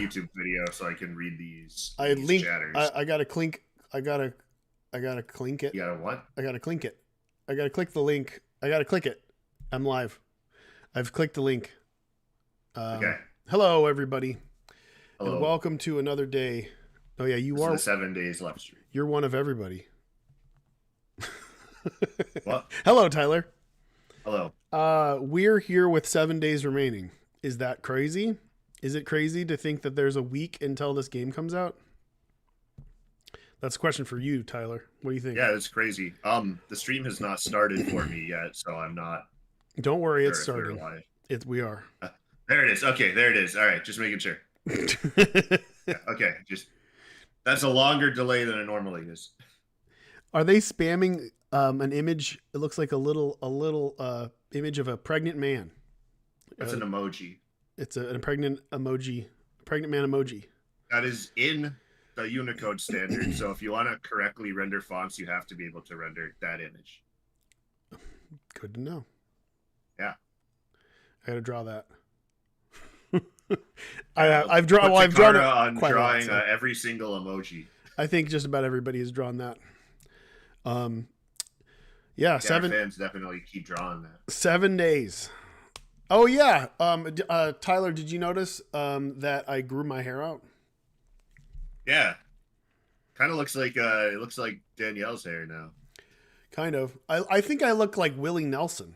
YouTube video so I can read these link. chatters. I gotta clink. I gotta clink it. You gotta what? I gotta clink it. I gotta click the link. I gotta click it. I'm live. I've clicked the link. Okay. Hello, everybody. Hello. And welcome to another day. Oh yeah, This is the 7 days left stream. You're one of everybody. What? Hello, Tyler. Hello. We're here with 7 days remaining. Is that crazy? Is it crazy to think that there's a week until this game comes out? That's a question for you, Tyler. What do you think? Yeah, it's crazy. The stream has not started for me yet, so I'm not. Don't worry, sure it's starting. We are. There it is. Okay, there it is. All right, just making sure. Yeah, okay, that's a longer delay than it normally is. Are they spamming an image? It looks like a little image of a pregnant man. It's an emoji. It's a pregnant emoji, pregnant man emoji. That is in the Unicode standard. So if you want to correctly render fonts, you have to be able to render that image. Good to know. Yeah, I had to draw that. I've drawn it on quite drawing a lot, so. every single emoji. I think just about everybody has drawn that. Yeah, fans definitely keep drawing that. 7 days. Oh yeah. Tyler, did you notice that I grew my hair out? Yeah, kind of looks like Danielle's hair now. Kind of. I think I look like Willie Nelson.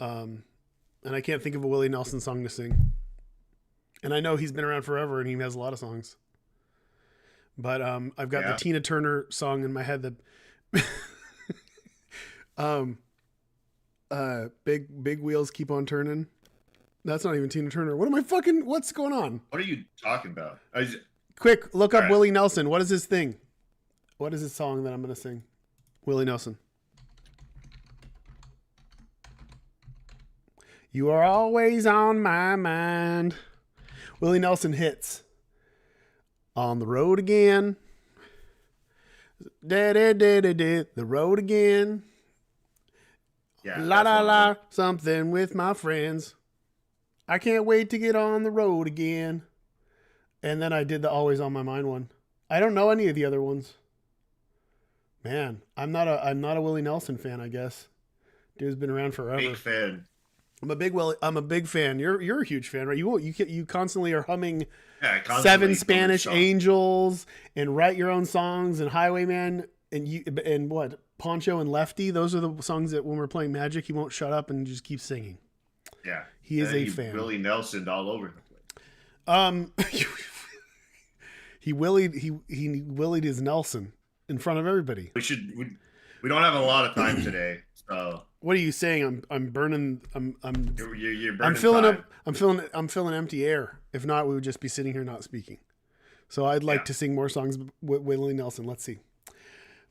And I can't think of a Willie Nelson song to sing. And I know he's been around forever and he has a lot of songs. But I've got the Tina Turner song in my head that big wheels keep on turning. That's not even Tina Turner. What's going on? What are you talking about? Quick, look up Willie Nelson. What is his thing? What is his song that I'm going to sing? Willie Nelson. You are always on my mind. Willie Nelson hits. On the road again. The road again. Yeah. La la la. Something with my friends. I can't wait to get on the road again. And then I did the Always on My Mind one. I don't know any of the other ones. Man, I'm not a Willie Nelson fan, I guess. Dude's been around forever. Big fan. I'm a big fan. You're a huge fan, right? You constantly are humming constantly Seven Spanish Angels and Write Your Own Songs and Highwayman and what? Poncho and Lefty. Those are the songs that when we're playing Magic, he won't shut up and just keep singing. Yeah. He is a fan. Willie Nelson all over the place. He willied his Nelson in front of everybody. We don't have a lot of time today, so. What are you saying? I'm burning. You're burning. I'm filling empty air. If not, we would just be sitting here not speaking. So I'd like to sing more songs with Willie Nelson. Let's see.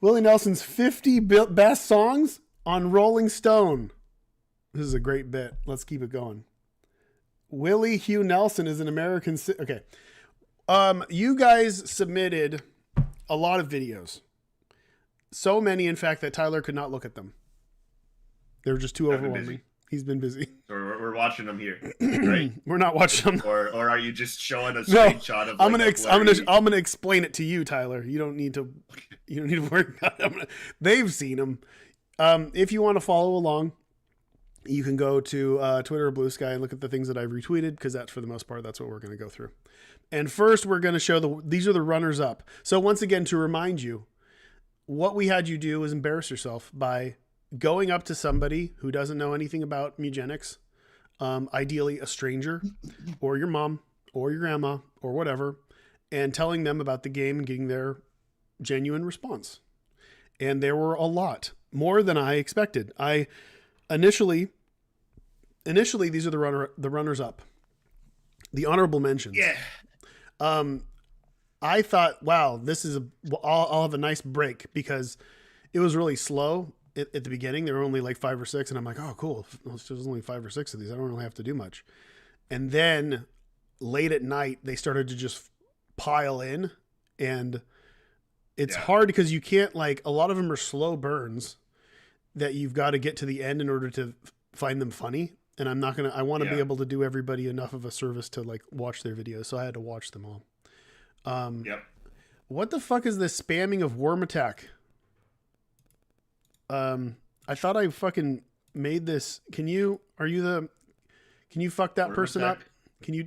Willie Nelson's 50 best songs on Rolling Stone. This is a great bit. Let's keep it going. Willie Hugh Nelson is an American. Okay. You guys submitted a lot of videos. So many, in fact, that Tyler could not look at them. They were just too overwhelming. He's been busy. So we're watching them here, right? We're not watching them. Or are you just showing a screenshot of? I'm gonna explain it to you, Tyler. You don't need to worry about it. They've seen them. If you want to follow along, you can go to Twitter or Blue Sky and look at the things that I've retweeted, because that's for the most part that's what we're going to go through. And first, we're going to show these are the runners up. So once again, to remind you, what we had you do is embarrass yourself by going up to somebody who doesn't know anything about Mewgenics, ideally a stranger or your mom or your grandma or whatever, and telling them about the game and getting their genuine response. And there were a lot, more than I expected. Initially, these are the runners up, the honorable mentions. Yeah. I thought, wow, I'll have a nice break, because it was really slow at the beginning. There were only like 5 or 6, and I'm like, oh, cool. There's only 5 or 6 of these. I don't really have to do much. And then late at night, they started to just pile in, and it's hard because you can't, like, a lot of them are slow burns that you've got to get to the end in order to find them funny. and I want to be Yeah. able to do everybody enough of a service to like watch their videos. So I had to watch them all. Yep. What the fuck is this spamming of worm attack? I thought I fucking made this. Can you fuck that Worm person attack? up? Can you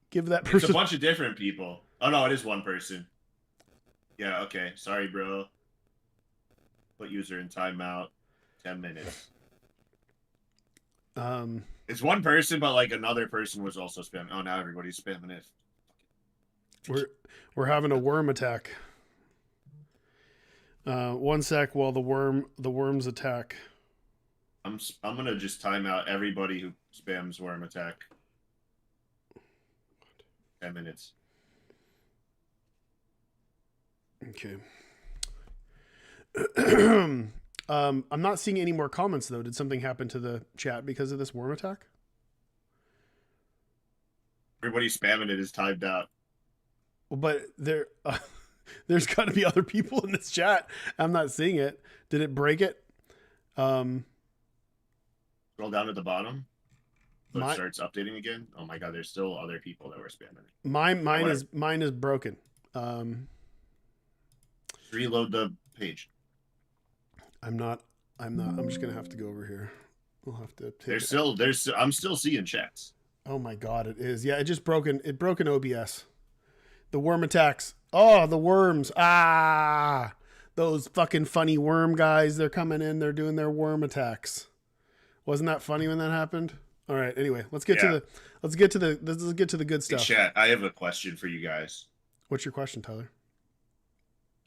give that It's a person? bunch of different people. Oh no, it is one person. Yeah, okay. Sorry, bro. Put user in timeout. 10 minutes. It's one person, but like another person was also spamming. Oh, now everybody's spamming it. We're having a worm attack. 1 sec while the worms attack. I'm gonna just time out everybody who spams worm attack. 10 minutes. Okay. I'm not seeing any more comments though. Did something happen to the chat because of this worm attack? Everybody spamming it is timed out. Well, but there's got to be other people in this chat. I'm not seeing it. Did it break it? Scroll down at the bottom. So My- it starts updating again. Oh my god, there's still other people that were spamming it. Mine is broken. Reload the page. I'm just gonna have to go over here. We'll have to. I'm still seeing chats. Oh my god, it is. Yeah, it broke an OBS. The worm attacks. Oh, the worms. Ah, those fucking funny worm guys. They're coming in. They're doing their worm attacks. Wasn't that funny when that happened? All right. Anyway, let's get to the good Hey, stuff. chat, I have a question for you guys. What's your question, Tyler?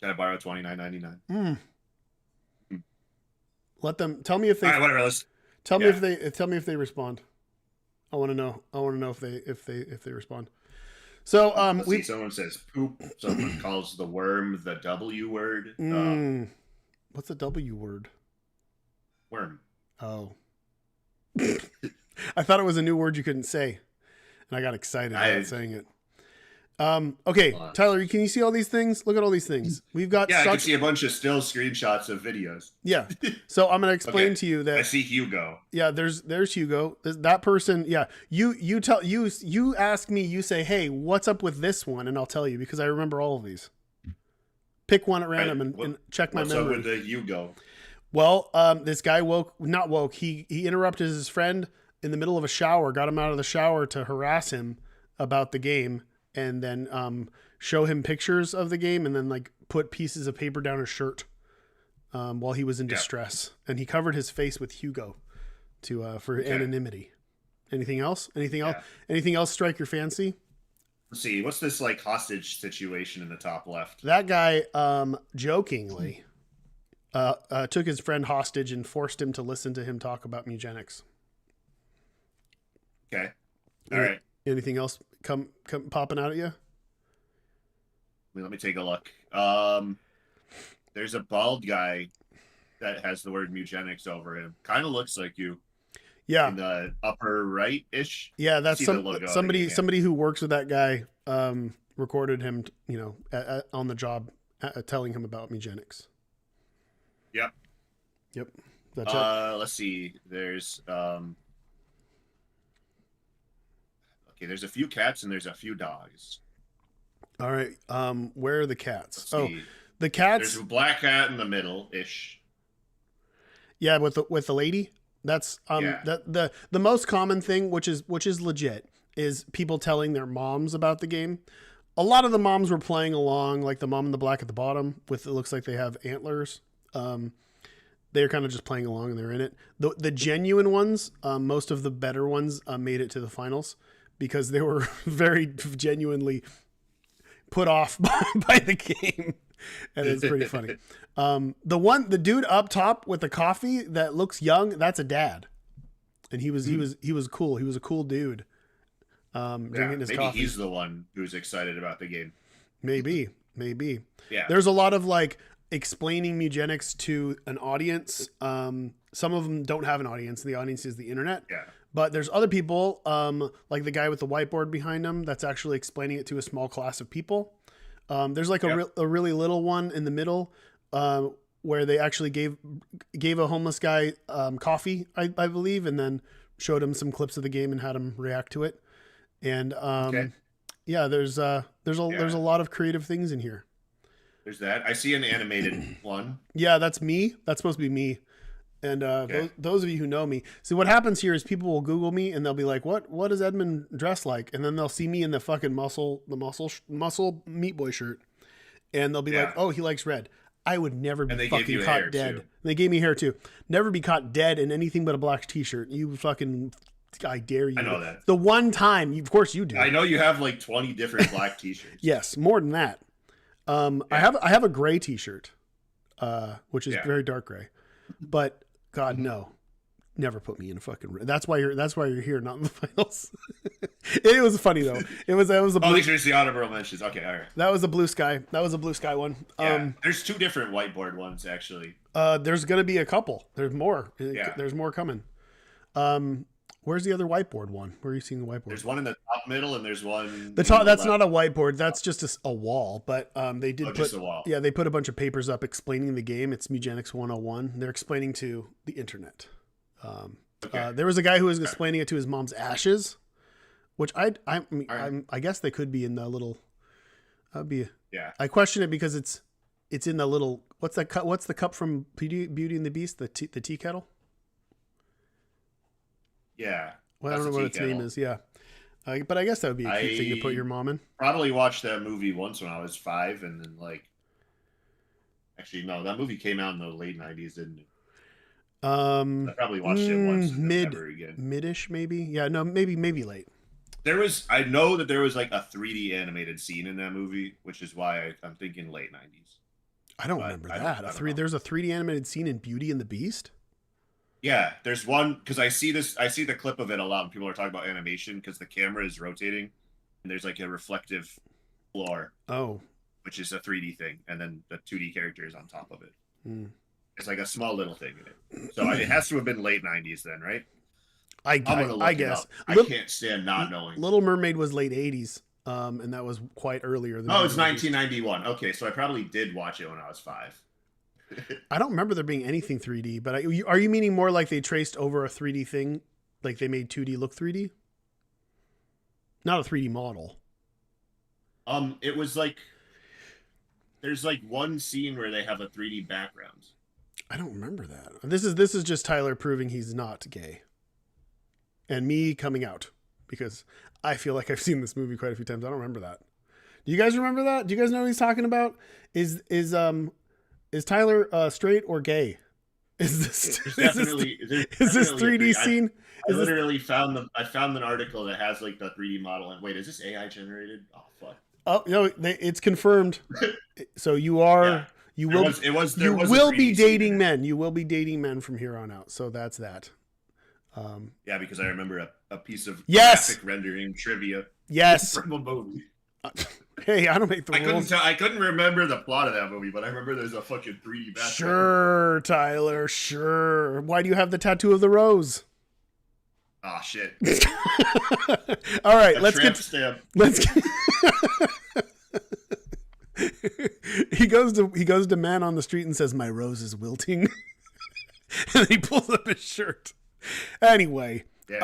Can I borrow $29.99? Let them tell me if they. All right, whatever. Let's. Tell me if they respond. I want to know. if they respond. So Let's see, someone says poop. Someone calls the worm the W word. What's the W word? Worm. Oh. I thought it was a new word you couldn't say, and I got excited about saying it. Okay, Tyler, can you see all these things? Look at all these things. We've got. Yeah, I can see a bunch of still screenshots of videos. Yeah. So I'm going to explain to you that I see Hugo. Yeah, there's Hugo. That person. Yeah, you ask me. You say, hey, what's up with this one, and I'll tell you because I remember all of these. Pick one at random and check my memory. What's up with the Hugo? Well, this guy not woke. He interrupted his friend in the middle of a shower, got him out of the shower to harass him about the game, and then show him pictures of the game, and then like put pieces of paper down his shirt while he was in distress, and he covered his face with Hugo for anonymity. Anything else? Anything else strike your fancy? Let's see. What's this like hostage situation in the top left? That guy jokingly took his friend hostage and forced him to listen to him talk about Mewgenics. Okay. All right. Anything else come popping out at you? Let me take a look. There's a bald guy that has the word Mewgenics over him. Kind of looks like you. Yeah. In the upper right-ish. Yeah, that's somebody who works with that guy recorded him, on the job telling him about Mewgenics. Yep. That's it. Let's see. There's there's a few cats and there's a few dogs. All right. Where are the cats? Let's see. The cats. There's a black cat in the middle-ish. Yeah, with the lady. That's the most common thing, which is legit, is people telling their moms about the game. A lot of the moms were playing along, like the mom in the black at the bottom, with it looks like they have antlers. They're kind of just playing along and they're in it. The genuine ones, most of the better ones, made it to the finals because they were very genuinely put off by the game. And it's pretty funny. The dude up top with the coffee that looks young, that's a dad. And he was cool. He was a cool dude. Drinking his coffee. He's the one who's excited about the game. Maybe. Yeah. There's a lot of like explaining Mewgenics to an audience. Some of them don't have an audience. The audience is the internet. Yeah. But there's other people, like the guy with the whiteboard behind him, that's actually explaining it to a small class of people. There's like a really little one in the middle where they actually gave a homeless guy coffee, I believe, and then showed him some clips of the game and had him react to it. And Okay. yeah, there's a lot of creative things in here. There's that. I see an animated one. Yeah, that's me. That's supposed to be me. And those of you who know me, see what happens here is people will Google me and they'll be like, "What is Edmund dressed like?" And then they'll see me in the fucking muscle Meat Boy shirt, and they'll be like, "Oh, he likes red." I would never be fucking caught dead. Too. They gave me hair too. Never be caught dead in anything but a black T-shirt. You fucking, I dare you. I know that. The one time, of course you do. I know you have like 20 different black T-shirts. Yes, more than that. I have a gray T-shirt, which is very dark gray, but God no, never put me in a fucking. That's why you're here, not in the finals. It was funny though. It was a blue, these are the honorable mentions. Okay, all right. That was a blue sky. That was a blue sky one. There's 2 different whiteboard ones actually. There's gonna be a couple. There's more. Yeah. There's more coming. Where's the other whiteboard one? Where are you seeing the whiteboard? There's one in the top middle, and there's one. The top. That's not a whiteboard. That's just a wall. But they did put. Just a wall. Yeah, they put a bunch of papers up explaining the game. It's Mewgenics 101. They're explaining to the internet. There was a guy who was explaining it to his mom's ashes, which I guess they could be in the little. That'd be. Yeah. I question it because it's in the little. What's that cup? What's the cup from Beauty and the Beast? The tea kettle. Yeah. Well, I don't know what its name is. Yeah. But I guess that would be a cute thing to put your mom in. Probably watched that movie once when I was 5, and then actually no, that movie came out in the late 90s, didn't it? I probably watched it once and never again. Midish maybe. Yeah, no, maybe late. I know that there was like a 3D animated scene in that movie, which is why I'm thinking late 90s. I don't remember that. There's a 3D animated scene in Beauty and the Beast. Yeah, there's one because I see the clip of it a lot when people are talking about animation because the camera is rotating and there's like a reflective floor. Oh. Which is a 3D thing, and then the 2D character is on top of it. Mm. It's like a small little thing in it. So it has to have been late 90s then, right? I guess. I can't stand not knowing. Little Mermaid was late 80s, and that was quite earlier than. Oh, it's 1991. Okay, so I probably did watch it when I was 5. I don't remember there being anything 3D, but are you meaning more like they traced over a 3D thing, like they made 2D look 3D? Not a 3D model. It was like there's like one scene where they have a 3D background. I don't remember that. This is just Tyler proving he's not gay, and me coming out because I feel like I've seen this movie quite a few times. I don't remember that. Do you guys remember that? Do you guys know what he's talking about? Is Tyler straight or gay? Is this 3D scene? I found an article that has like the 3D model. And wait, is this AI generated? Oh fuck! Oh no, it's confirmed. So you are. Yeah. You will be dating men. You will be dating men from here on out. So that's that. Yeah, because I remember a piece of graphic rendering trivia. Yes. From a movie. Hey, I don't make the rules. I couldn't remember the plot of that movie, but I remember there's a fucking 3D background. Sure, Tyler. Sure. Why do you have the tattoo of the rose? Oh shit. All right, let's get. He goes to man on the street and says, "My rose is wilting," and he pulls up his shirt. Anyway. Yeah,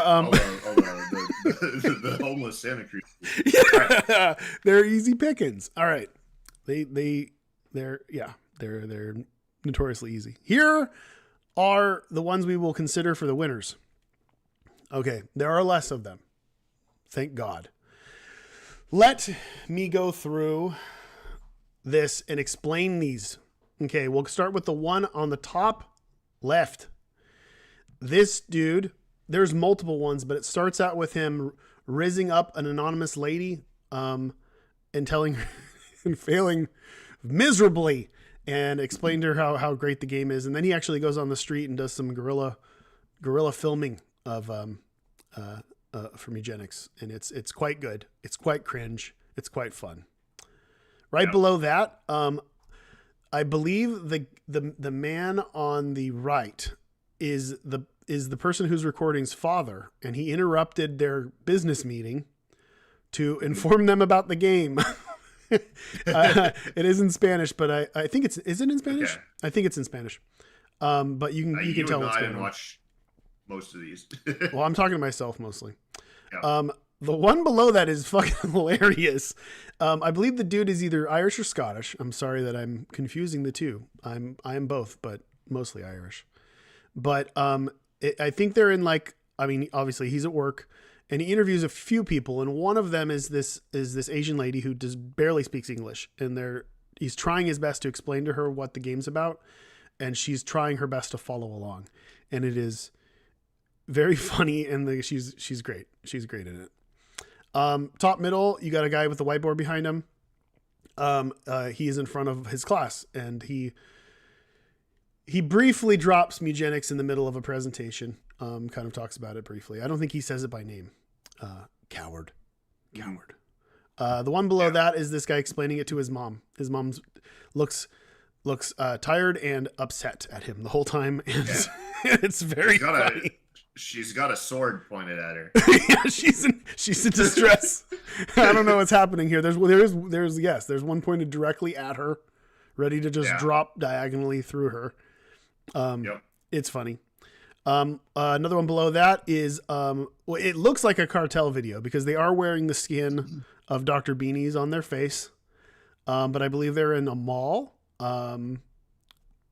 the homeless Santa Cruz. Yeah, right. They're easy pickings. All right, they're notoriously easy. Here are the ones we will consider for the winners. Okay, there are less of them. Thank God. Let me go through this and explain these. Okay, we'll start with the one on the top left. This dude. There's multiple ones, but it starts out with him rizzing up an anonymous lady, and telling her and failing miserably and explain to her how great the game is. And then he actually goes on the street and does some guerrilla filming of for Mewgenics, and it's quite good. It's quite cringe. It's quite fun. Right below that, I believe the man on the right is the person who's recording's father, and he interrupted their business meeting to inform them about the game. It is in Spanish, but I think is it in Spanish? Okay. I think it's in Spanish. But you can tell what's going on. most of these. Well, I'm talking to myself mostly. Yeah. The one below that is fucking hilarious. I believe the dude is either Irish or Scottish. I'm sorry that I'm confusing the two. I am both, but mostly Irish. But I think they're in like, I mean, obviously he's at work and he interviews a few people, and one of them is this Asian lady who barely speaks English, and he's trying his best to explain to her what the game's about, and she's trying her best to follow along, and it is very funny, and she's great. She's great in it. Top middle, you got a guy with the whiteboard behind him. He is in front of his class, and he briefly drops Mewgenics in the middle of a presentation. Kind of talks about it briefly. I don't think he says it by name. Coward. The one below that is this guy explaining it to his mom. His mom looks tired and upset at him the whole time, and it's very funny. She's got a sword pointed at her. Yeah, she's in distress. I don't know what's happening here. There's one pointed directly at her, ready to just drop diagonally through her. It's funny. Another one below that is it looks like a cartel video because they are wearing the skin of Dr. Beanies on their face. But I believe they're in a mall.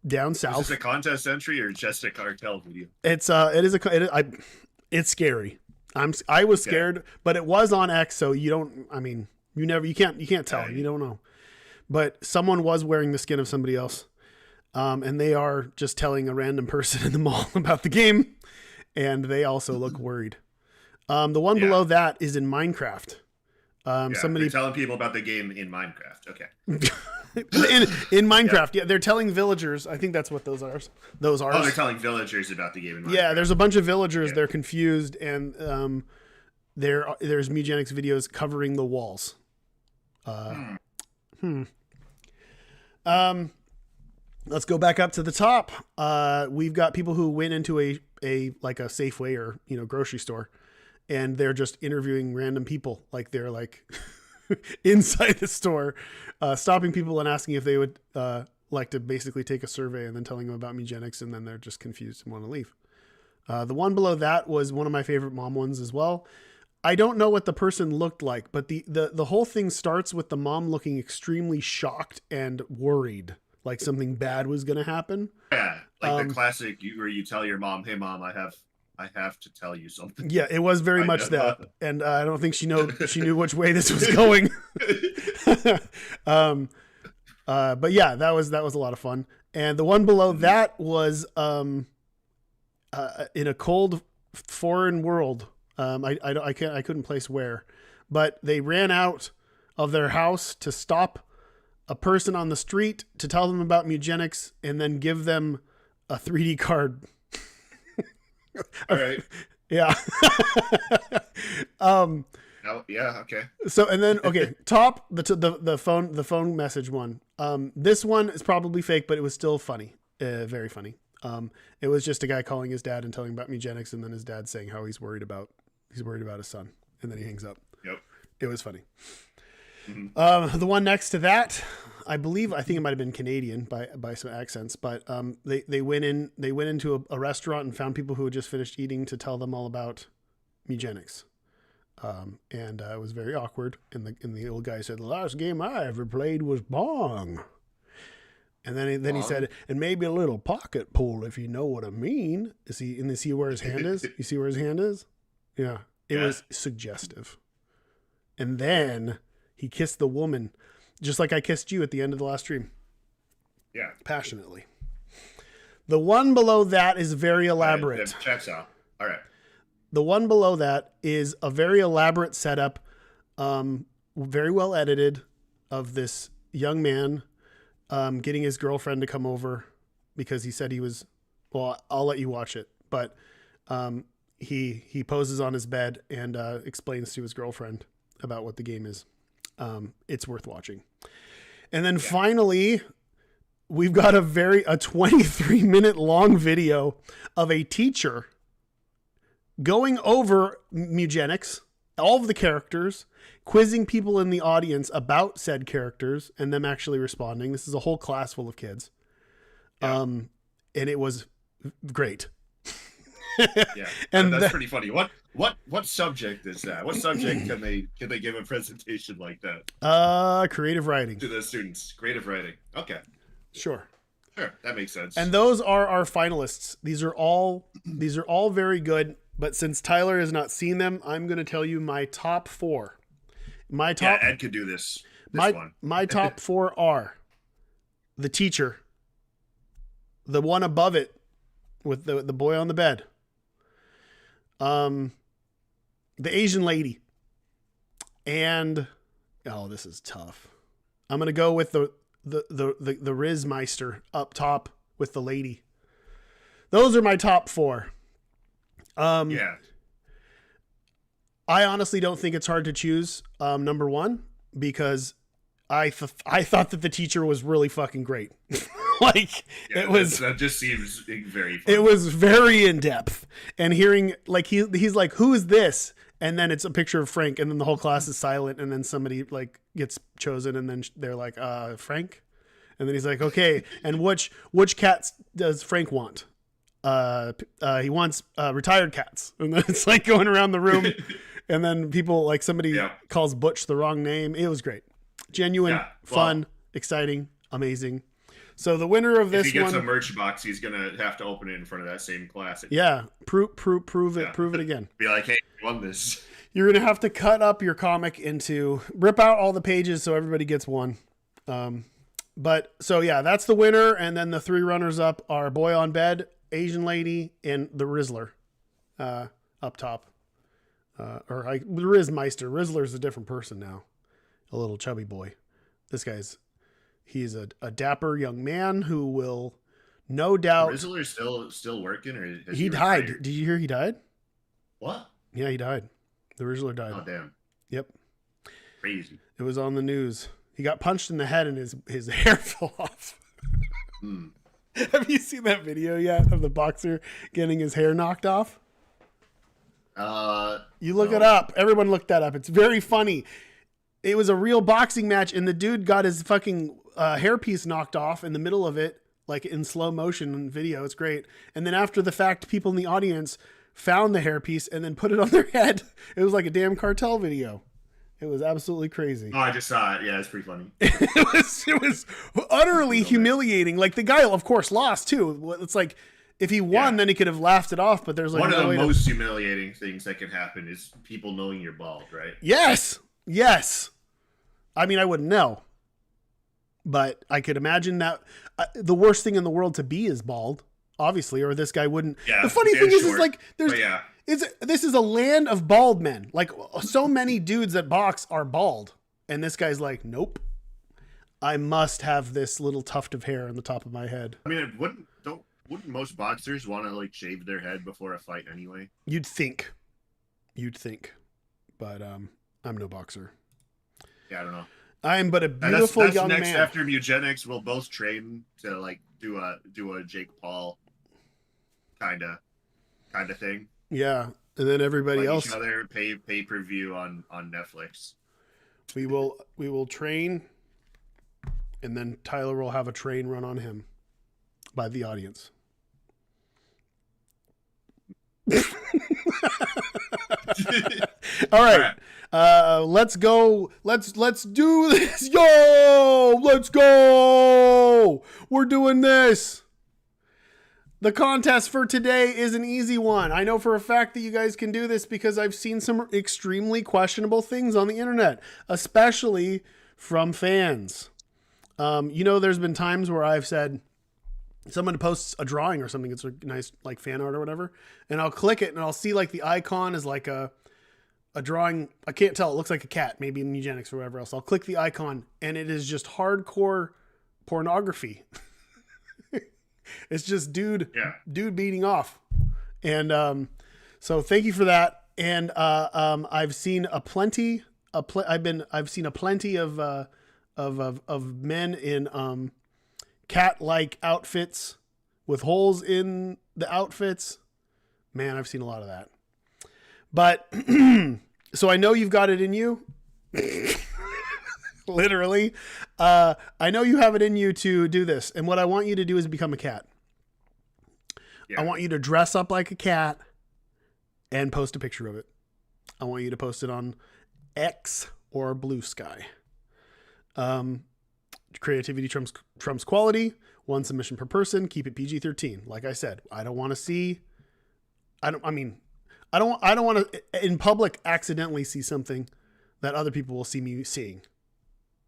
Down south. Is this a contest entry or just a cartel video? It's scary. I was scared, but it was on X, so you can't tell. You don't know. But someone was wearing the skin of somebody else. And they are just telling a random person in the mall about the game, and they also look worried. The one below that is in Minecraft. Somebody telling people about the game in Minecraft. Okay. in Minecraft, they're telling villagers. I think that's what those are. Oh, they're telling villagers about the game in Minecraft. Yeah, there's a bunch of villagers. They're confused, and there's Mewgenics videos covering the walls. Let's go back up to the top. We've got people who went into a Safeway or grocery store, and they're just interviewing random people. Like they're like inside the store, stopping people and asking if they would like to basically take a survey, and then telling them about Mewgenics, and then they're just confused and want to leave. The one below that was one of my favorite mom ones as well. I don't know what the person looked like, but the whole thing starts with the mom looking extremely shocked and worried, like something bad was going to happen. Yeah, like the classic where you tell your mom, "Hey, mom, I have to tell you something." Yeah, it was very much that, and I don't think she knew which way this was going. But yeah, that was a lot of fun. And the one below that was in a cold foreign world. I couldn't place where, but they ran out of their house to stop a person on the street to tell them about Mewgenics, and then give them a 3D card. All right. Yeah. Yeah. Okay. So, and then, top the phone message one. This one is probably fake, but it was still funny. Very funny. It was just a guy calling his dad and telling him about Mewgenics, and then his dad saying how he's worried about his son, and then he hangs up. Yep. It was funny. Mm-hmm. The one next to that, I think it might have been Canadian by some accents, but they went into a restaurant and found people who had just finished eating to tell them all about Mewgenics. And it was very awkward. And the old guy said, "The last game I ever played was Bong." And then he said, "And maybe a little pocket pull, if you know what I mean." You see where his hand is? You see where his hand is? Yeah. It was suggestive. And then he kissed the woman, just like I kissed you at the end of the last stream. Yeah. Passionately. The one below that is very elaborate. It checks out. All right. The one below that is a very elaborate setup, very well edited, of this young man getting his girlfriend to come over because he said he was, well, I'll let you watch it, but he poses on his bed and explains to his girlfriend about what the game is. It's worth watching. And then finally, we've got a 23-minute long video of a teacher going over Mewgenics, all of the characters, quizzing people in the audience about said characters, and them actually responding. This is a whole class full of kids. And it was great. Yeah, And that's pretty funny. What subject is that? What subject can they give a presentation like that creative writing. to the students? Creative writing. Okay, Sure. sure, that makes sense. And those are our finalists. These are all very good, but since Tyler has not seen them, I'm going to tell you my top 4. My top Yeah, Ed could do this one. my top 4 are the teacher, the one above it with the boy on the bed, the Asian lady, and this is tough. I'm gonna go with the Rizmeister up top with the lady. Those are my top 4. Yeah, I honestly don't think it's hard to choose number 1 because I thought that the teacher was really fucking great. Like it was. That just seems very funny. It was very in depth, and hearing like he's like, "Who is this?" And then it's a picture of Frank, and then the whole class is silent, and then somebody like gets chosen, and then they're like, Frank," and then he's like, "Okay, and which cats does Frank want?" He wants retired cats, and then it's like going around the room, and then people like somebody calls Butch the wrong name. It was great, genuine, fun, exciting, amazing. So the winner of this if he gets one, a merch box, he's gonna have to open it in front of that same class. Yeah, prove it again. Be like, hey, you won this. You're gonna have to cut up your comic rip out all the pages so everybody gets one. But so yeah, that's the winner, and then the 3 runners up are Boy on Bed, Asian Lady, and the Rizzler, up top. The Rizmeister. Rizzler's a different person now, a little chubby boy. This guy's. He's a dapper young man who will, no doubt. Rizzler's still working, or he died? Retired? Did you hear he died? What? Yeah, he died. The Rizzler died. Oh damn. Yep. Crazy. It was on the news. He got punched in the head and his hair fell off. Have you seen that video yet of the boxer getting his hair knocked off? You look it up. Everyone look that up. It's very funny. It was a real boxing match, and the dude got his fucking hairpiece knocked off in the middle of it, like in slow motion video. It's great. And then after the fact, people in the audience found the hairpiece and then put it on their head. It was like a damn cartel video. It was absolutely crazy. Oh, I just saw it. Yeah, it's pretty funny. It was utterly humiliating. Like the guy, of course, lost too. It's like if he won, then he could have laughed it off. But there's like one of the most humiliating things that can happen is people knowing you're bald, right? Yes. I mean, I wouldn't know, but I could imagine that the worst thing in the world to be is bald, obviously, or this guy wouldn't. Yeah, the funny thing is like this is a land of bald men. Like so many dudes that box are bald, and this guy's like, nope, I must have this little tuft of hair on the top of my head. I mean, wouldn't most boxers want to like shave their head before a fight anyway? You'd think, but I'm no boxer. Yeah, I don't know. I am but a beautiful young man. Next after Mewgenics, we'll both train to like do a Jake Paul kind of thing. Yeah, and then everybody else. Each other pay per view on Netflix. We will train, and then Tyler will have a train run on him by the audience. All right. Let's go. Let's do this. Yo, let's go. We're doing this. The contest for today is an easy one. I know for a fact that you guys can do this because I've seen some extremely questionable things on the internet, especially from fans. There's been times where I've said someone posts a drawing or something. It's a nice like fan art or whatever. And I'll click it and I'll see like the icon is like a drawing. I can't tell. It looks like a cat, maybe in Mewgenics or whatever else. I'll click the icon and it is just hardcore pornography. It's just dude beating off. And so thank you for that. And I've seen a plenty of men in cat-like outfits with holes in the outfits. Man, I've seen a lot of that. But so I know you've got it in you. Literally. I know you have it in you to do this. And what I want you to do is become a cat. Yeah. I want you to dress up like a cat and post a picture of it. I want you to post it on X or Blue Sky. Creativity trumps quality. 1 submission per person. Keep it PG-13. Like I said, I don't want to in public accidentally see something that other people will see me seeing.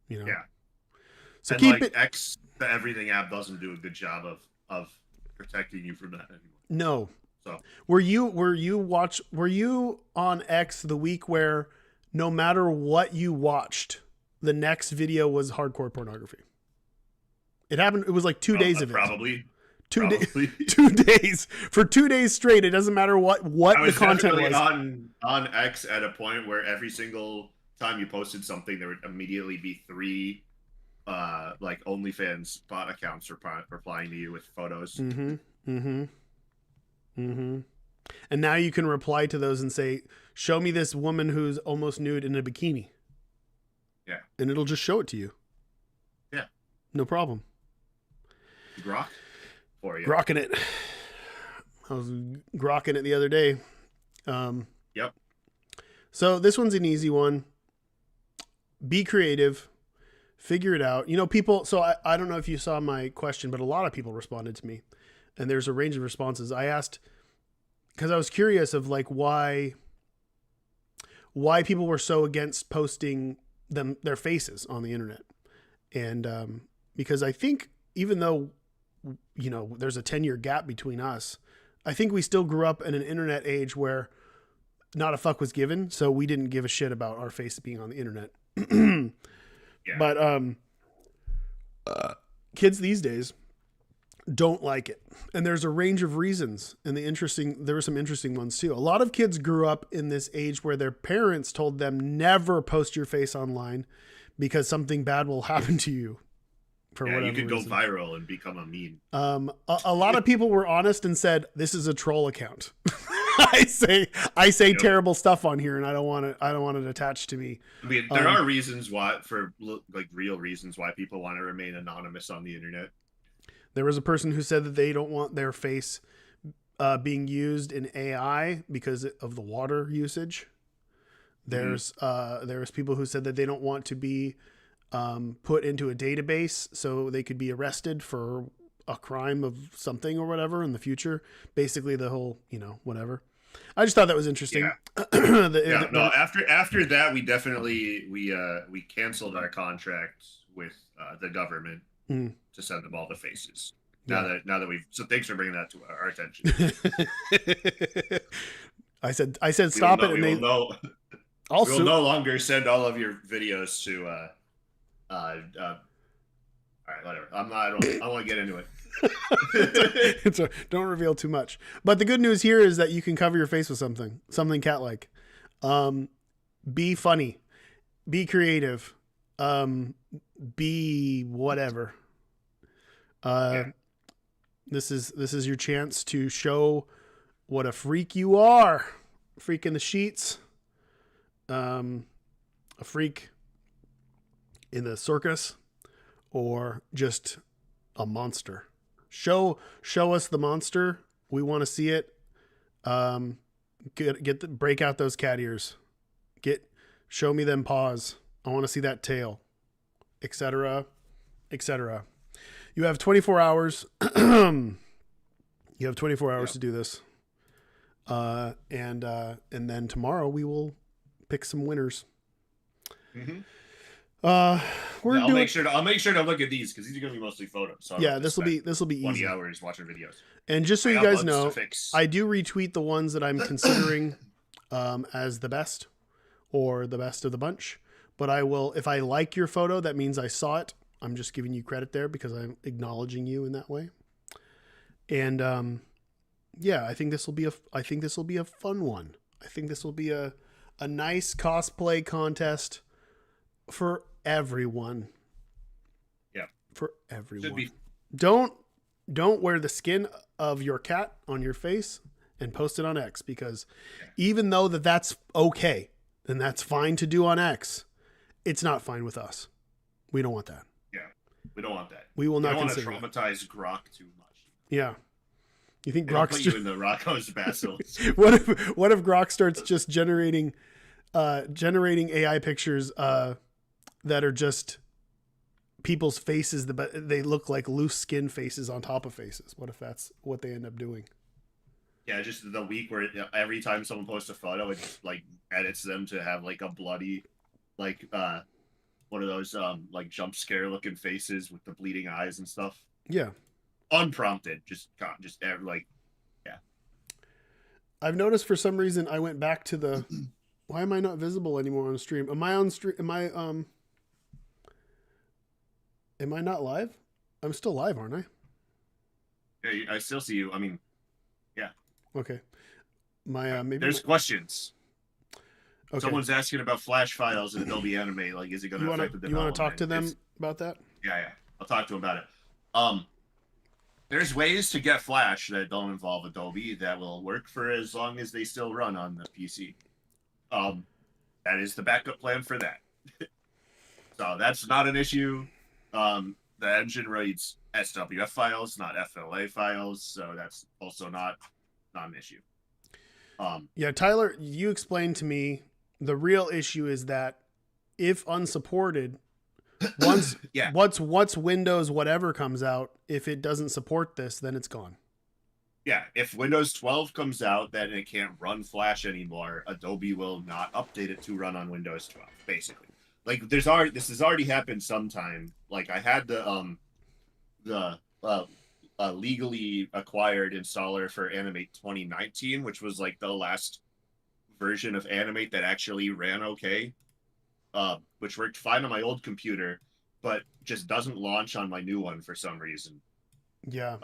You know. Yeah. So and keep like it. X, the everything app, doesn't do a good job of protecting you from that anymore. No. So were you on X the week where no matter what you watched, the next video was hardcore pornography? It happened. It was like 2 days of it. Probably. 2 days. 2 days for 2 days straight. It doesn't matter what the content was. On X at a point where every single time you posted something, there would immediately be 3 like OnlyFans bot accounts replying to you with photos. And now you can reply to those and say, "Show me this woman who's almost nude in a bikini." Yeah, and it'll just show it to you. Yeah, no problem. Grok for you. Grokking it. I was grokking it the other day. Yep. So this one's an easy one. Be creative. Figure it out. You know, people, so I don't know if you saw my question, but a lot of people responded to me. And there's a range of responses. I asked, because I was curious of like why people were so against posting their faces on the internet. And because I think even though, you know, there's a 10-year gap between us, I think we still grew up in an internet age where not a fuck was given. So we didn't give a shit about our face being on the internet. Yeah. But kids these days don't like it. And there's a range of reasons. And there were some interesting ones too. A lot of kids grew up in this age where their parents told them never post your face online because something bad will happen to you. For whatever you could reason. go viral and become a meme. A lot of people were honest and said, this is a troll account. I say yep. Terrible stuff on here and I don't want it attached to me. I mean, there are reasons why, for like real reasons why people want to remain anonymous on the internet. There was a person who said that they don't want their face being used in AI because of the water usage. There's people who said that they don't want to be put into a database so they could be arrested for a crime of something or whatever in the future. Basically the whole, you know, whatever. I just thought that was interesting. Yeah. After that, we definitely, we canceled our contract with the government to send them all the faces. Now that we've, so thanks for bringing that to our attention. I said, stop it. And we will no longer send all of your videos to, all right, whatever. I don't want to get into it. Don't reveal too much. But the good news here is that you can cover your face with something cat-like. Be funny, be creative, be whatever. This is your chance to show what a freak you are. Freak in the sheets. A freak in the circus, or just a monster. Show us the monster. We want to see it. Break out those cat ears. Show me them paws. I want to see that tail, etc., etc. You have 24 hours. You have 24 hours to do this. And then tomorrow we will pick some winners. Mm-hmm. I'll make sure to look at these because these are going to be mostly photos. So yeah, this will be 20 easy. hours watching videos. And just so you guys know, I do retweet the ones that I'm considering as the best or the best of the bunch. But I will, if I like your photo, that means I saw it. I'm just giving you credit there because I'm acknowledging you in that way. And yeah, I think this will be a fun one. I think this will be a nice cosplay contest for everyone. Yeah. For everyone. Don't wear the skin of your cat on your face and post it on X, because even though that's okay and that's fine to do on X, it's not fine with us. We don't want that. Yeah. We don't want that. We will not consider. We don't want to traumatize Grok too much. Yeah. You think It'll Grok put you in the Rocco's Basilisk. what if Grok starts just generating AI pictures that are just people's faces, but they look like loose skin faces on top of faces? What if that's what they end up doing? Yeah, just the week where every time someone posts a photo, it just like edits them to have like a bloody, like one of those like jump scare looking faces with the bleeding eyes and stuff. Yeah, Unprompted, just like, yeah. I've noticed for some reason I went back to the. Why am I not visible anymore on stream? Am I on stream? Am I not live? I'm still live, aren't I? Yeah, I still see you. I mean, yeah. Okay. My maybe there's questions. Okay. Someone's asking about Flash files in Adobe Animate. Like, is it going to affect the development? You want to talk to them about that? Yeah. I'll talk to them about it. There's ways to get Flash that don't involve Adobe that will work for as long as they still run on the PC. That is the backup plan for that. So that's not an issue. The engine reads SWF files, not FLA files, so that's also not an issue. Yeah, Tyler, you explained to me the real issue is that if unsupported, once Windows whatever comes out, if it doesn't support this, then it's gone. Yeah, if Windows 12 comes out, then it can't run Flash anymore. Adobe will not update it to run on Windows 12, basically. Like, this has already happened sometime. Like, I had the legally acquired installer for Animate 2019, which was like the last version of Animate that actually ran okay, which worked fine on my old computer, but just doesn't launch on my new one for some reason. Yeah.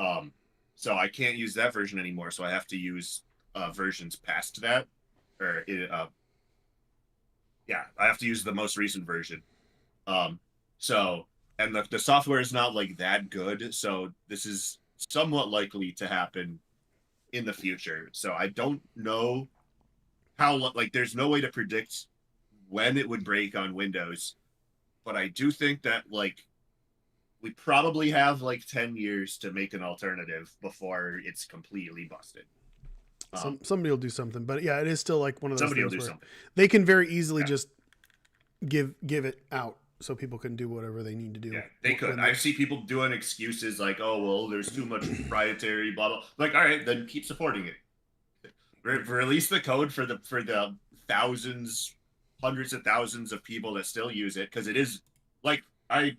So I can't use that version anymore. So I have to use versions past that, or I have to use the most recent version. So, and the software is not like that good. So this is somewhat likely to happen in the future. So I don't know how, like, there's no way to predict when it would break on Windows, but I do think that, like, we probably have like 10 years to make an alternative before it's completely busted. Somebody will do something, but yeah, it is still like one of those somebody things will do where something. They can very easily just give it out so people can do whatever they need to do. Yeah, they could. I see people doing excuses like, oh, well, there's too much proprietary blah, blah. Like, all right, then keep supporting it. Release the code for the thousands, hundreds of thousands of people that still use it, because it is like, I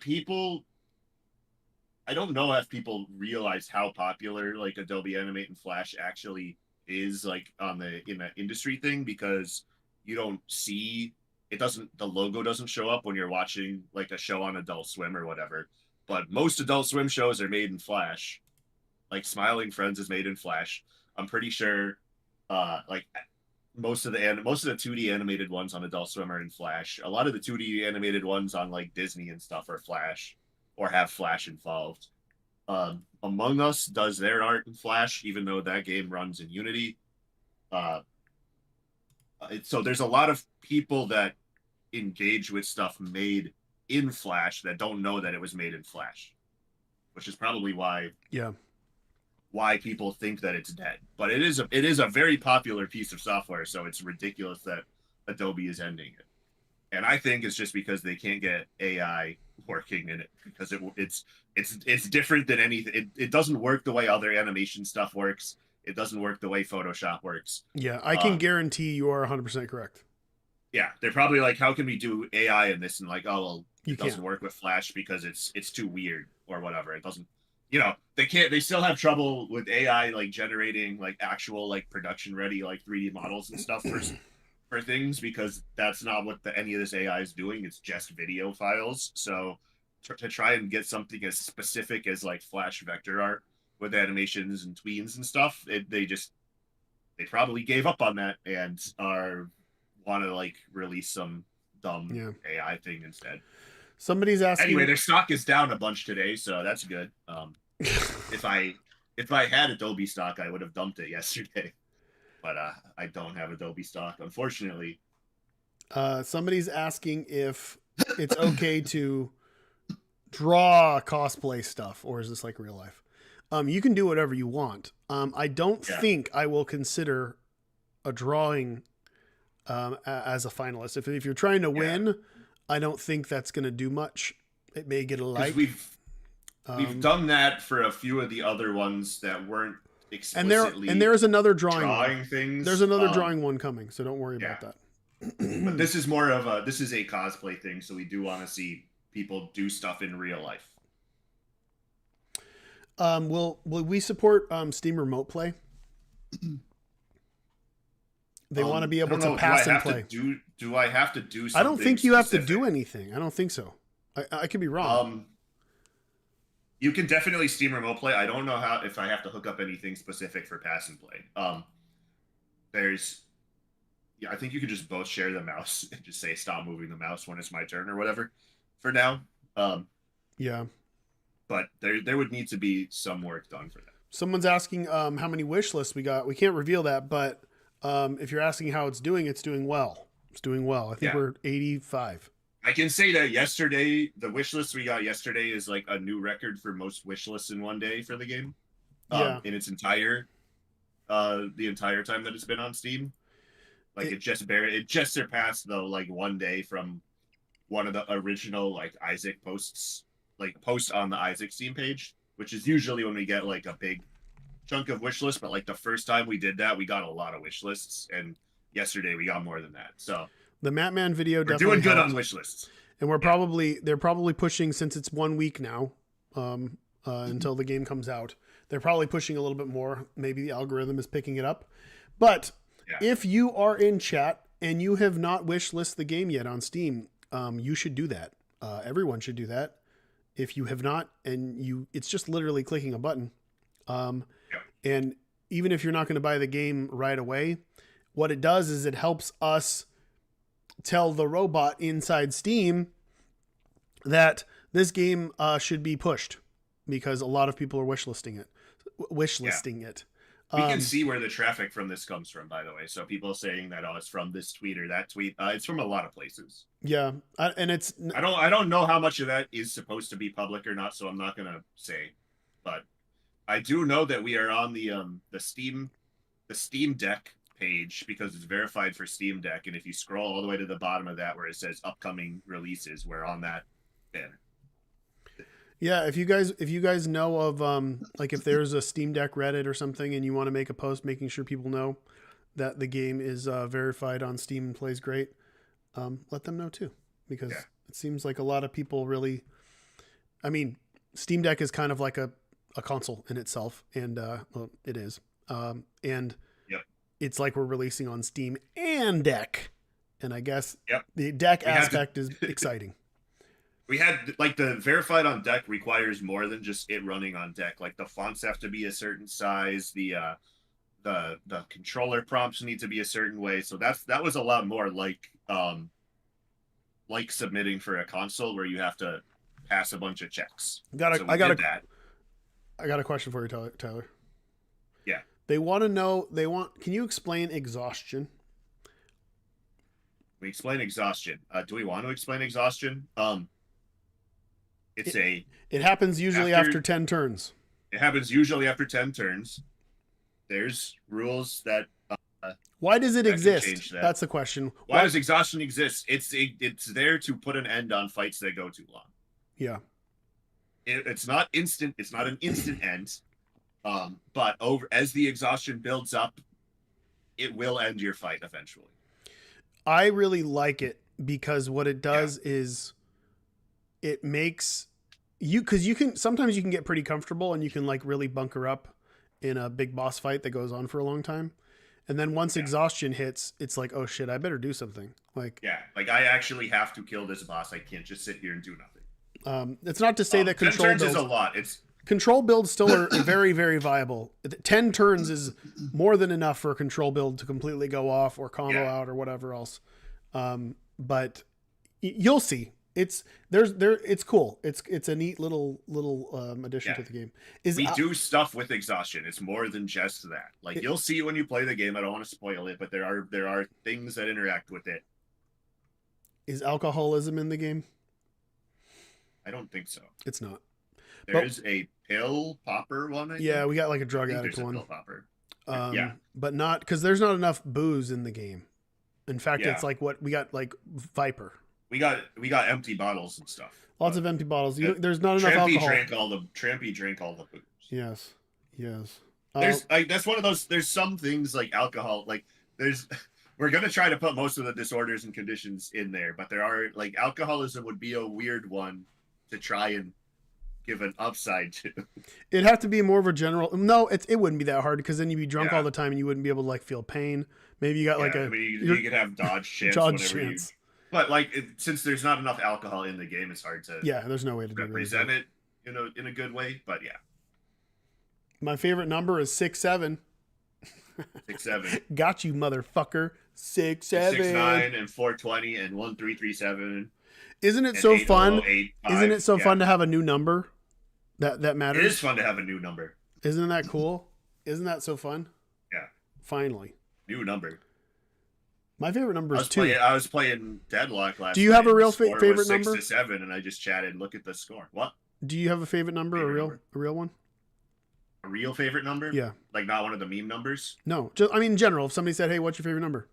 don't know if people realize how popular like Adobe Animate and Flash actually is, like, in the industry thing, because you don't see it, the logo doesn't show up when you're watching like a show on Adult Swim or whatever. But most Adult Swim shows are made in Flash. Like Smiling Friends is made in Flash. I'm pretty sure like most of the 2D animated ones on Adult Swim are in Flash. A lot of the 2D animated ones on like Disney and stuff are Flash or have Flash involved. Among Us does their art in Flash, even though that game runs in Unity. So there's a lot of people that engage with stuff made in Flash that don't know that it was made in Flash, which is probably why people think that it's dead. But it is a very popular piece of software, so it's ridiculous that Adobe is ending it. And I think it's just because they can't get AI working in it, because it's different than anything. It doesn't work the way other animation stuff works. It doesn't work the way Photoshop works. Yeah, I can guarantee you are 100% correct. Yeah, they're probably like, how can we do AI in this? And like, oh, well, it doesn't can't work with Flash because it's too weird or whatever. It doesn't, they still have trouble with AI like generating like actual like production ready like 3D models and stuff for things, because that's not what any of this AI is doing. It's just video files. So to try and get something as specific as like Flash vector art with animations and tweens and stuff, they probably gave up on that and want to like release some dumb AI thing instead. Somebody's asking. Anyway, their stock is down a bunch today, so that's good. If I had Adobe stock, I would have dumped it yesterday, but I don't have Adobe stock, unfortunately. Somebody's asking if it's okay to draw cosplay stuff, or is this like real life? You can do whatever you want. I don't Yeah. think I will consider a drawing as a finalist. If you're trying to win, I don't think that's going to do much. It may get a like. We've done that for a few of the other ones that weren't explicitly and there's another drawing things. There's another drawing one coming, so don't worry about that. But this is more of this is a cosplay thing, so we do want to see people do stuff in real life. Will we support Steam Remote Play? They want to be able to pass and play. Do I have to do something? I don't think you have to do anything. I don't think so. I could be wrong. You can definitely Steam Remote Play. I don't know if I have to hook up anything specific for pass and play. I think you could just both share the mouse and just say stop moving the mouse when it's my turn or whatever for now. Yeah. But there would need to be some work done for that. Someone's asking how many wish lists we got. We can't reveal that, but if you're asking how it's doing well. It's doing well. I think we're 85. I can say that yesterday, the wish list we got yesterday is like a new record for most wish lists in one day for the game. In its the entire time that it's been on Steam. Like it just surpassed the like one day from one of the original like Isaac posts, like post on the Isaac Steam page, which is usually when we get like a big chunk of wish lists. But like the first time we did that, we got a lot of wish lists, and yesterday we got more than that. So the Matman video we're definitely doing good on wish lists, and they're probably pushing, since it's 1 week now until the game comes out. They're probably pushing a little bit more. Maybe the algorithm is picking it up, but if you are in chat and you have not wish list the game yet on Steam, you should do that. Everyone should do that. If you have not, and it's just literally clicking a button. And even if you're not going to buy the game right away, what it does is it helps us tell the robot inside Steam that this game should be pushed, because a lot of people are wish listing it. We can see where the traffic from this comes from, by the way. So people saying that, it's from this tweet or that tweet. It's from a lot of places. Yeah. I don't know how much of that is supposed to be public or not, so I'm not going to say. But I do know that we are on the Steam Deck page, because it's verified for Steam Deck. And if you scroll all the way to the bottom of that where it says upcoming releases, we're on that banner. Yeah, if you guys know of like if there's a Steam Deck Reddit or something and you want to make a post making sure people know that the game is verified on Steam and plays great, let them know too, because it seems like a lot of people really, I mean, Steam Deck is kind of like a console in itself, and well, it is, and it's like we're releasing on Steam and Deck, and I guess the Deck aspect is exciting. We had like the verified on Deck requires more than just it running on Deck. Like the fonts have to be a certain size. The controller prompts need to be a certain way. So that was a lot more like submitting for a console where you have to pass a bunch of checks. I got a question for you, Tyler. Yeah. They want to know. Can you explain exhaustion? We explain exhaustion. Do we want to explain exhaustion? It happens usually after 10 turns. It happens usually after 10 turns. There's rules that. Why does it exist? That's the question. Why does exhaustion exist? It's there to put an end on fights that go too long. Yeah. It's not instant. It's not an instant end. But as the exhaustion builds up, it will end your fight eventually. I really like it because what it does is it makes because sometimes you can get pretty comfortable and you can like really bunker up in a big boss fight that goes on for a long time. And then once exhaustion hits, it's like, oh shit, I better do something. Like I actually have to kill this boss. I can't just sit here and do nothing. It's not to say that control 10 turns builds is a lot. Control builds still are very, very viable. 10 turns is more than enough for a control build to completely go off or combo out or whatever else. But you'll see. It's cool. It's a neat little addition to the game. We do stuff with exhaustion. It's more than just that. Like you'll see when you play the game. I don't want to spoil it, but there are things that interact with it. Is alcoholism in the game? I don't think so. It's not. There's a pill popper one. I think. We got like a drug addict there's a one. pill popper. But not because there's not enough booze in the game. In fact, it's like what we got, like Viper. We got empty bottles and stuff. Lots of empty bottles. There's not enough alcohol. Trampy drank all the booze. Yes. There's that's one of those. There's some things like alcohol. Like we're gonna try to put most of the disorders and conditions in there, but there are like alcoholism would be a weird one to try and give an upside to. It'd have to be more of a general. No, it wouldn't be that hard because then you'd be drunk all the time and you wouldn't be able to like feel pain. Maybe you got like you could have dodge chance. But like since there's not enough alcohol in the game, it's hard to. Yeah, there's no way to represent it in a good way. But yeah, my favorite number is 6-7. 6-7. Got you, motherfucker. 6-7. 6-9 and 420 and 1337. Isn't it so fun? Isn't it so fun to have a new number? That matters. It is fun to have a new number. Isn't that cool? Isn't that so fun? Yeah. Finally. New number. My favorite number is 2. I was playing Deadlock last. Do you have a real favorite was number? 6-7, and I just chatted. Look at the score. What? Do you have a favorite number? A real one? A real favorite number? Yeah. Like not one of the meme numbers? No. Just in general. If somebody said, "Hey, what's your favorite number?"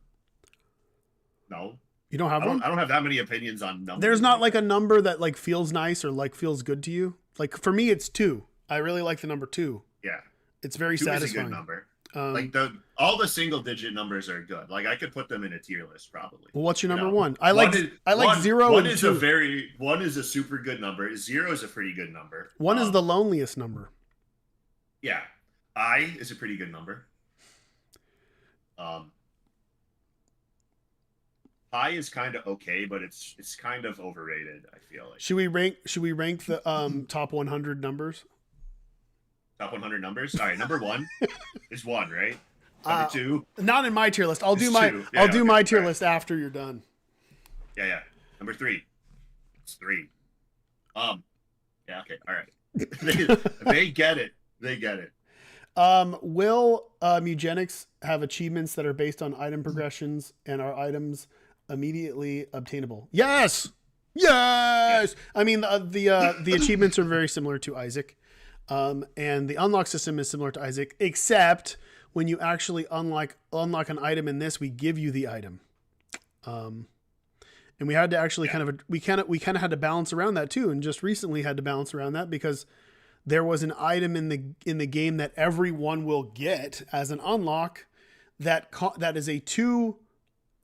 No. You don't have one? I don't have that many opinions on numbers. There's not like a number that like feels nice or like feels good to you. Like for me, it's 2. I really like the number 2. Yeah. It's very 2 satisfying. Is a good number. Like all the single digit numbers are good. Like I could put them in a tier list probably. Well, what's your number 1? I like 0 and 2. 1 is a super good number. 0 is a pretty good number. 1 is the loneliest number. Yeah. I is a pretty good number. High is kind of okay, but it's kind of overrated, I feel like. Should we rank the top 100 numbers? Top 100 numbers? All right, number 1 is 1, right? Number 2? Not in my tier list. I'll do my tier list after you're done. Yeah. Number 3. It's 3. Yeah, okay. All right. They get it. They get it. Will Mewgenics have achievements that are based on item progressions and are items immediately obtainable? Yes. I mean, the achievements are very similar to Isaac. And the unlock system is similar to Isaac, except when you actually unlock an item in this, we give you the item. And we had to actually we kind of had to balance around that too. And just recently had to balance around that because there was an item in the game that everyone will get as an unlock that is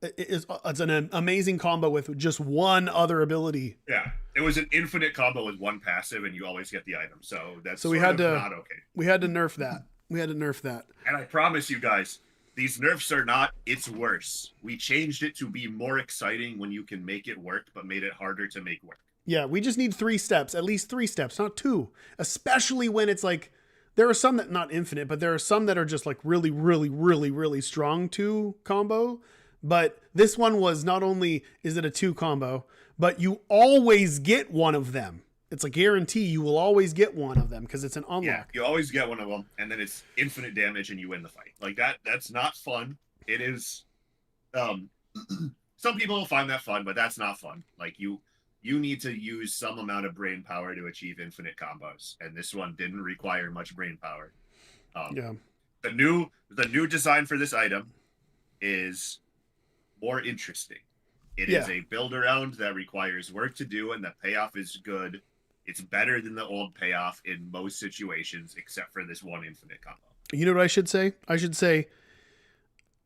it's an amazing combo with just one other ability. Yeah, it was an infinite combo with one passive, and you always get the item. So we had to not okay. We had to nerf that. And I promise you guys, these nerfs are not. It's worse. We changed it to be more exciting when you can make it work, but made it harder to make work. Yeah, we just need 3 steps, at least 3 steps, not 2. Especially when it's like, there are some that not infinite, but there are some that are just like really, really, really, really strong 2 combo. But this one was not only is it a 2 combo, but you always get one of them. It's a guarantee you will always get one of them because it's an unlock. Yeah, you always get one of them, and then it's infinite damage and you win the fight. Like that's not fun. It is. Some people will find that fun, but that's not fun. Like you need to use some amount of brain power to achieve infinite combos, and this one didn't require much brain power. The new design for this item is more interesting. It is a build around that requires work to do, and the payoff is good. It's better than the old payoff in most situations, except for this one infinite combo. You know what I should say? I should say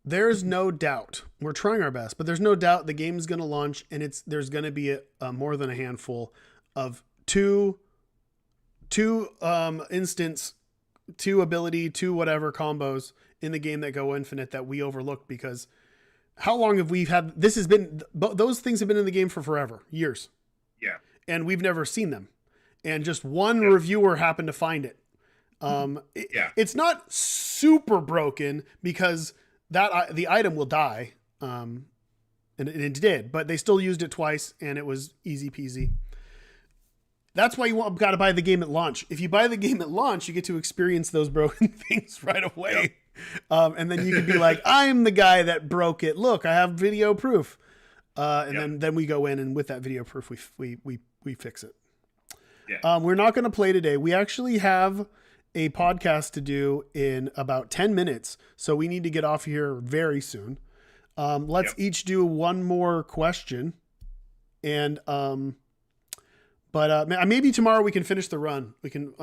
there's no doubt. We're trying our best, but there's no doubt the game is going to launch, and there's going to be a more than a handful of two instance, 2 ability, 2 whatever combos in the game that go infinite that we overlooked because how long have we had? Those things have been in the game for forever, years. Yeah. And we've never seen them. And just one reviewer happened to find it. It's not super broken because the item will die. And it did, but they still used it twice and it was easy peasy. That's why you got to buy the game at launch. If you buy the game at launch, you get to experience those broken things right away. Yep. And then you could be like, I'm the guy that broke it. Look, I have video proof. And then we go in and with that video proof, we fix it. Yeah. We're not going to play today. We actually have a podcast to do in about 10 minutes. So we need to get off here very soon. Let's each do one more question. And, but maybe tomorrow we can finish the run. We can,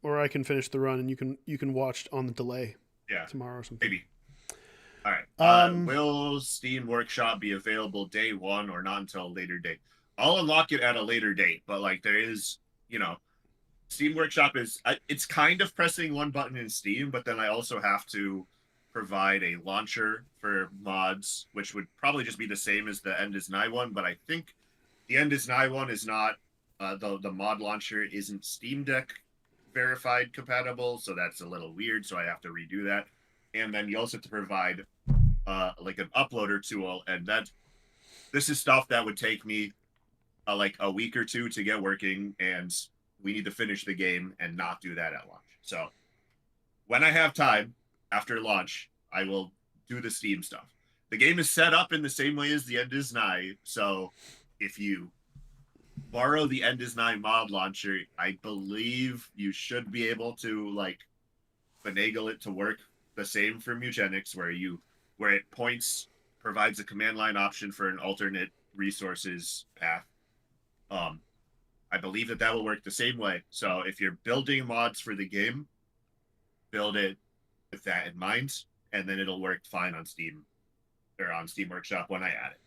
or I can finish the run and you can watch on the delay. Yeah. Tomorrow or something. Maybe. All right. Will Steam Workshop be available day one or not until a later date? I'll unlock it at a later date, but like there is, Steam Workshop it's kind of pressing one button in Steam, but then I also have to provide a launcher for mods, which would probably just be the same as the End is Nigh one, but I think the End is Nigh one is not, the mod launcher isn't Steam Deck verified compatible, so that's a little weird, so I have to redo that. And then you also have to provide like an uploader tool, and this is stuff that would take me like a week or two to get working, and we need to finish the game and not do that at launch. So when I have time after launch, I will do the Steam stuff. The game is set up in the same way as the End is Nigh, so if you borrow the End is Nigh mod launcher, I believe you should be able to like finagle it to work the same for Mewgenics, where it provides a command line option for an alternate resources path. I believe that will work the same way. So if you're building mods for the game, build it with that in mind, and then it'll work fine on Steam or on Steam Workshop when I add it.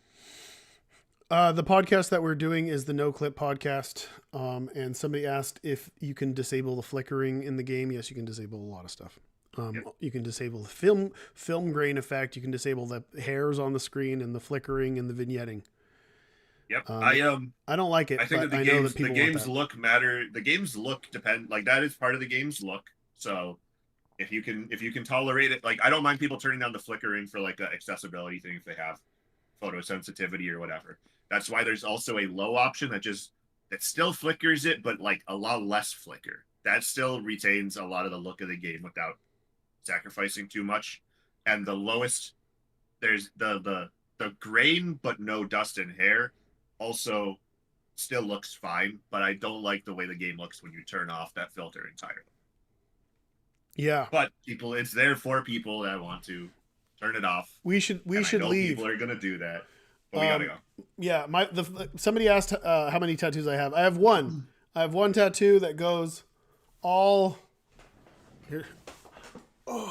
The podcast that we're doing is the No Clip podcast. And somebody asked if you can disable the flickering in the game. Yes, you can disable a lot of stuff. You can disable the film grain effect. You can disable the hairs on the screen and the flickering and the vignetting. Yep. I don't like it. I think that the game's look matter. The game's look depend like that is part of the game's look. So if you can tolerate it, like I don't mind people turning down the flickering for like an accessibility thing if they have photosensitivity or whatever. That's why there's also a low option that still flickers it, but like a lot less flicker. That still retains a lot of the look of the game without sacrificing too much. And the lowest, there's the grain but no dust and hair also still looks fine, but I don't like the way the game looks when you turn off that filter entirely. Yeah, but it's there for people that want to turn it off. We should leave. People are gonna do that, but we gotta go. Yeah, somebody asked how many tattoos I have. I have one. I have one tattoo that goes all here. Wait,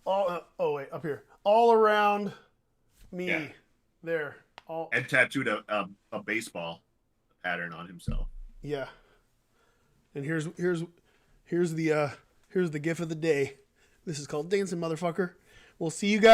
up here, all around me. Yeah. There. And tattooed a baseball pattern on himself. Yeah. And here's the gif of the day. This is called Dancing Motherfucker. We'll see you guys.